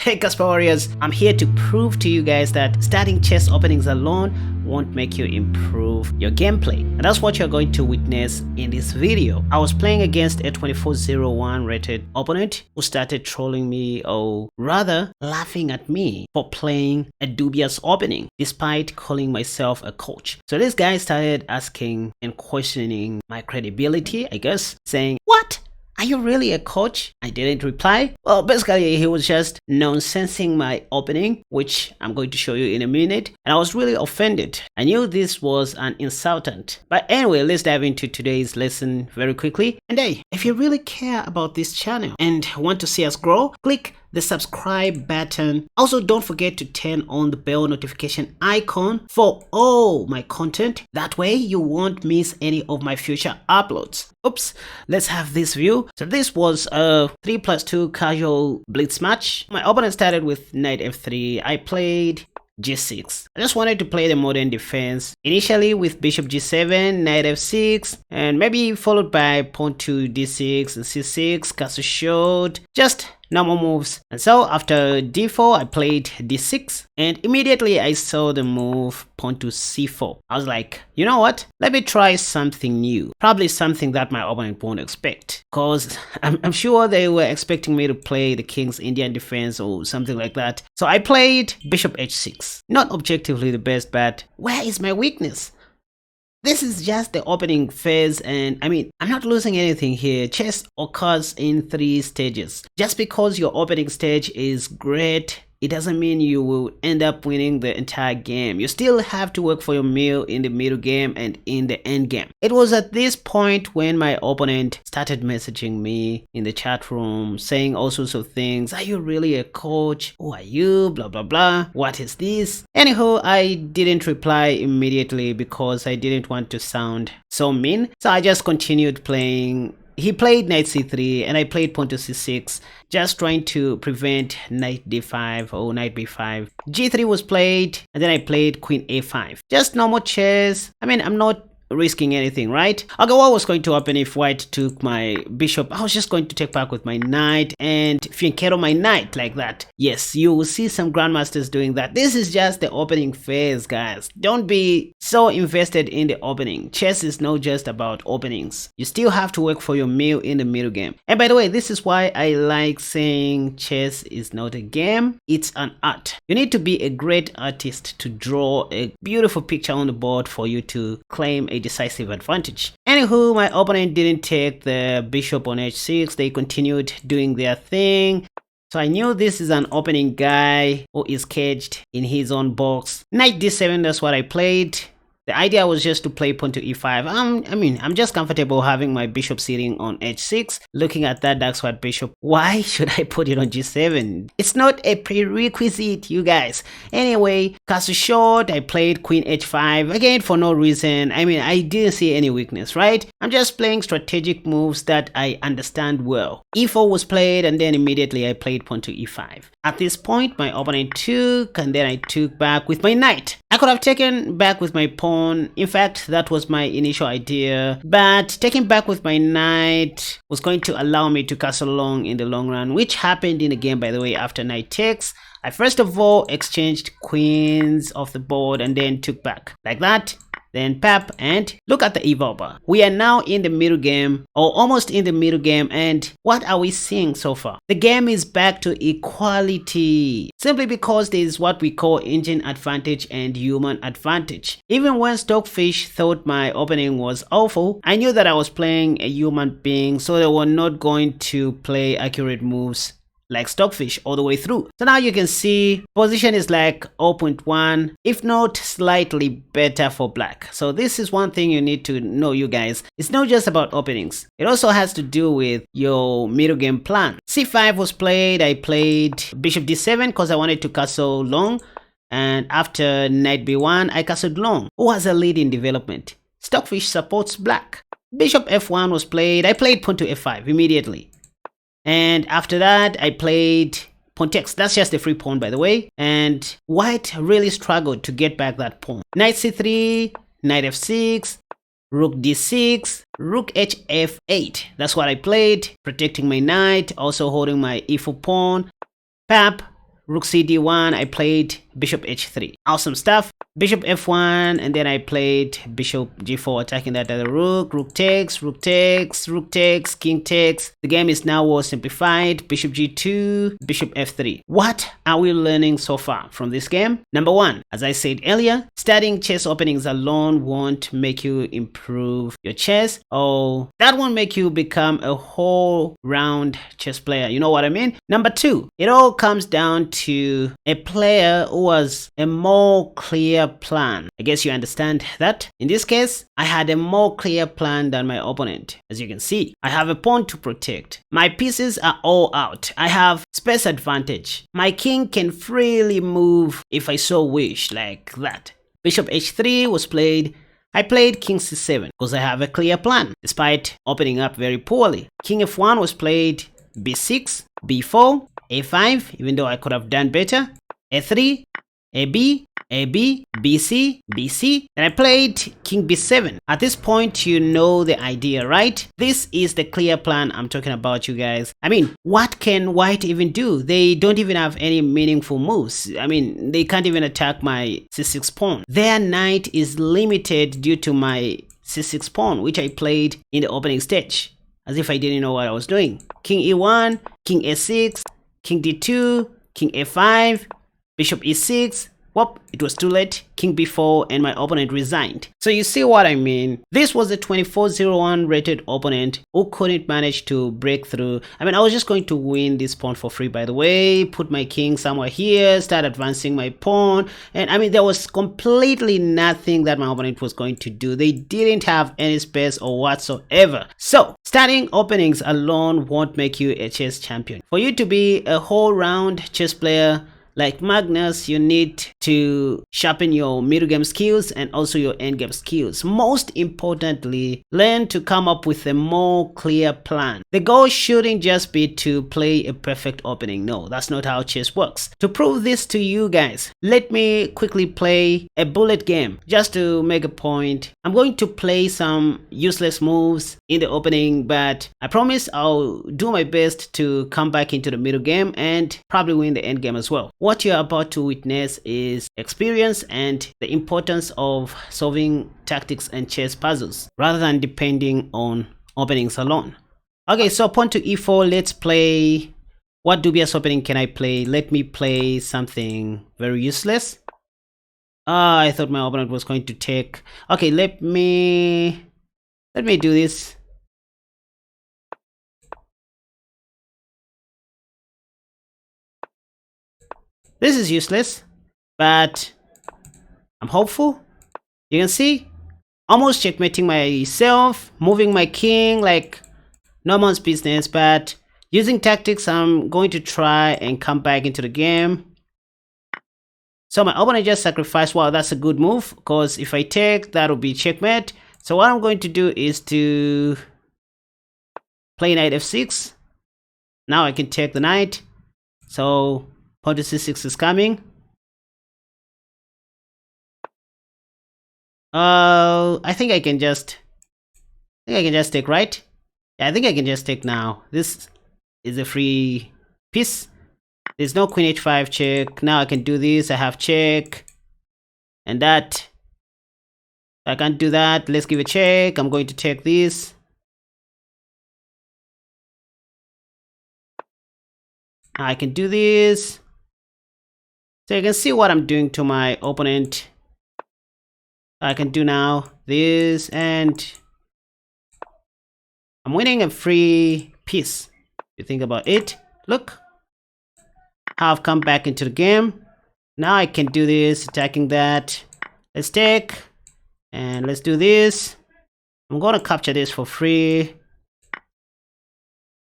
Hey Casper Warriors, I'm here to prove to you guys that starting chess openings alone won't make you improve your gameplay. And that's what you're going to witness in this video. I was playing against a 2401 rated opponent who started trolling me, or rather laughing at me for playing a dubious opening despite calling myself a coach. So this guy started asking and questioning my credibility, I guess, saying, "What? Are you really a coach?" I didn't reply. Well, basically, he was just nonsensing my opening, which I'm going to show you in a minute. And I was really offended. I knew this was an insultant. But anyway, let's dive into today's lesson very quickly. And hey, if you really care about this channel and want to see us grow, click the subscribe button. Also, don't forget to turn on the bell notification icon for all my content. That way you won't miss any of my future uploads. Oops, let's have this view. So this was a 3+2 casual blitz match. My opponent started with knight f3. I played g6. I just wanted to play the modern defense initially with bishop g7, knight f6, and maybe followed by pawn to d6 and c6, castle short, just normal moves. And so after d4, I played d6, and immediately I saw the move pawn to c4. I was like, you know what? Let me try something new. Probably something that my opponent won't expect, because I'm sure they were expecting me to play the king's Indian defense or something like that. So I played bishop h6. Not objectively the best, but where is my weakness? This is just the opening phase, and I mean, I'm not losing anything here. Chess occurs in 3 stages. Just because your opening stage is great, it doesn't mean you will end up winning the entire game. You still have to work for your meal in the middle game and in the end game. It was at this point when my opponent started messaging me in the chat room, saying all sorts of things. Are you really a coach? Who are you? Blah, blah, blah. What is this? Anyhow, I didn't reply immediately because I didn't want to sound so mean. So I just continued playing. He played knight c3 and I played pawn to c6, just trying to prevent knight d5 or knight b5. g3 was played, and then I played queen a5. Just normal chess. I mean, I'm not risking anything, right? Okay, what was going to happen if white took my bishop? I was just going to take back with my knight and fianchetto my knight like that. Yes, you will see some grandmasters doing that. This is just the opening phase, guys. Don't be so invested in the opening. Chess is not just about openings. You still have to work for your meal in the middle game. And by the way, this is why I like saying chess is not a game, it's an art. You need to be a great artist to draw a beautiful picture on the board for you to claim a decisive advantage. Anywho, my opponent didn't take the bishop on h6. They continued doing their thing. So I knew this is an opening guy who is caged in his own box. Knight d7, that's what I played. The idea was just to play pawn to e5. I'm just comfortable having my bishop sitting on h6, looking at that dark square bishop. Why should I put it on g7? It's not a prerequisite, you guys. Anyway, castle short, I played queen h5, again for no reason. I mean, I didn't see any weakness, right? I'm just playing strategic moves that I understand well. e4 was played, and then immediately I played pawn to e5. At this point, my opponent took, and then I took back with my knight. I could have taken back with my pawn. In fact, that was my initial idea, but taking back with my knight was going to allow me to castle long in the long run, which happened in the game, by the way. After knight takes, I first of all exchanged queens off the board and then took back like that. Then pap, and look at the eval bar. We are now in the middle game, or almost in the middle game, and what are we seeing so far? The game is back to equality, simply because there is what we call engine advantage and human advantage. Even when Stockfish thought my opening was awful, I knew that I was playing a human being, so they were not going to play accurate moves like Stockfish all the way through. So now you can see position is like 0.1, if not slightly better for black. So this is one thing you need to know, you guys. It's not just about openings. It also has to do with your middle game plan. c5 was played. I played bishop d7 because I wanted to castle long. And after knight b1, I castled long. Who has a lead in development? Stockfish supports black. Bishop f1 was played. I played pawn to f5 immediately. And after that, I played pawn takes. That's just a free pawn, by the way. And white really struggled to get back that pawn. Knight c3, knight f6, rook d6, rook hf8. That's what I played, protecting my knight, also holding my e4 pawn. Pap, rook c d1, I played bishop h3. Awesome stuff. Bishop f1, and then I played bishop g4, attacking that other rook. Rook takes, rook takes, rook takes, king takes. The game is now well simplified. Bishop g2, bishop f3. What are we learning so far from this game? Number one, as I said earlier, studying chess openings alone won't make you improve your chess. Oh, that won't make you become a whole round chess player. You know what I mean? Number two, it all comes down to a player who has a more clear plan. I guess you understand that. In this case, I had a more clear plan than my opponent. As you can see, I have a pawn to protect. My pieces are all out. I have space advantage. My king can freely move if I so wish, like that. Bishop h3 was played. I played king c7 because I have a clear plan, despite opening up very poorly. King f1 was played, b6, b4, a5, even though I could have done better, a3, ab, AB, BC, BC, and I played king B7. At this point, you know the idea, right? This is the clear plan I'm talking about, you guys. I mean, what can white even do? They don't even have any meaningful moves. I mean, they can't even attack my c6 pawn. Their knight is limited due to my c6 pawn, which I played in the opening stage, as if I didn't know what I was doing. King e1, king a6, king d2, king a5, bishop e6. Whoop, it was too late. King b4 and my opponent resigned. So you see what I mean? This was a 24-01 rated opponent who couldn't manage to break through. I mean, I was just going to win this pawn for free, by the way, put my king somewhere here, start advancing my pawn. And I mean, there was completely nothing that my opponent was going to do. They didn't have any space or whatsoever. So starting openings alone won't make you a chess champion. For you to be a whole round chess player like Magnus, you need to sharpen your middle game skills and also your end game skills. Most importantly, learn to come up with a more clear plan. The goal shouldn't just be to play a perfect opening. No, that's not how chess works. To prove this to you guys, let me quickly play a bullet game just to make a point. I'm going to play some useless moves in the opening, but I promise I'll do my best to come back into the middle game and probably win the end game as well. What you're about to witness is experience and the importance of solving tactics and chess puzzles rather than depending on openings alone. Okay, so pawn to e4, let's play. What dubious opening can I play? Let me play something very useless. I thought my opponent was going to take. Okay, let me do this. This is useless, but I'm hopeful. You can see, almost checkmating myself, moving my king like no one's business, but using tactics, I'm going to try and come back into the game. So my opponent just sacrificed. Wow, that's a good move, because if I take, that'll be checkmate. So what I'm going to do is to play knight f6. Now I can take the knight. So pawn to c6 is coming. I think I can just take, right? Yeah, I think I can just take now. This is a free piece. There's no queen h5 check. Now I can do this. I have check and that. I can't do that. Let's give a check. I'm going to take this. I can do this. So you can see what I'm doing to my opponent. I can do now this, and I'm winning a free piece. You think about it. Look how I've come back into the game. Now I can do this, attacking that. Let's take, and let's do this. I'm going to capture this for free.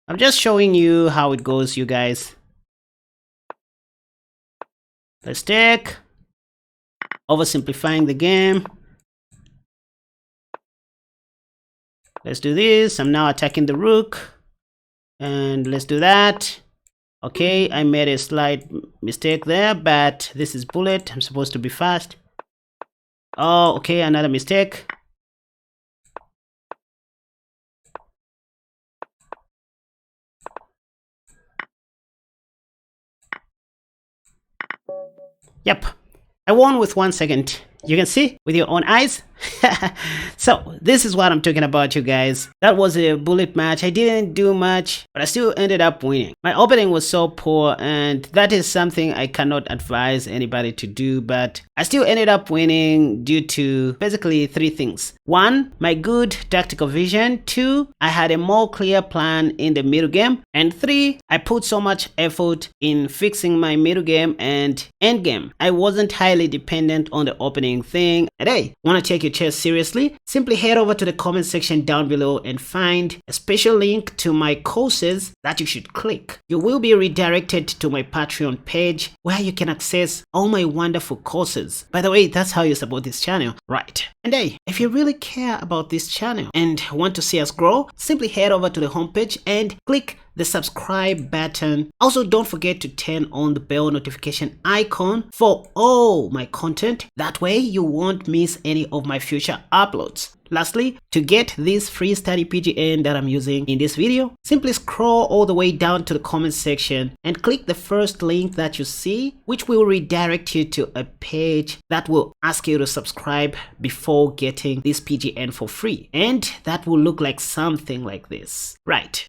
I'm just showing you how it goes, you guys. Let's take. Oversimplifying the game. Let's do this. I'm now attacking the rook. And let's do that. Okay, I made a slight mistake there, but this is bullet. I'm supposed to be fast. Oh, okay, another mistake. Yep, I won with 1 second. You can see with your own eyes. So this is what I'm talking about, you guys. That was a bullet match. I didn't do much, but I still ended up winning. My opening was so poor, and that is something I cannot advise anybody to do, but I still ended up winning due to basically 3 things. 1, my good tactical vision. 2, I had a more clear plan in the middle game. And 3, I put so much effort in fixing my middle game and end game. I wasn't highly dependent on the opening thing. And hey, want to take your chess seriously? Simply head over to the comment section down below and find a special link to my courses that you should click. You will be redirected to my Patreon page where you can access all my wonderful courses. By the way, that's how you support this channel, right? And hey, if you really care about this channel and want to see us grow, simply head over to the homepage and click the subscribe button. Also, don't forget to turn on the bell notification icon for all my content. That way you won't miss any of my future uploads. Lastly, to get this free study PGN that I'm using in this video, simply scroll all the way down to the comment section and click the first link that you see, which will redirect you to a page that will ask you to subscribe before getting this PGN for free. And that will look like something like this. Right.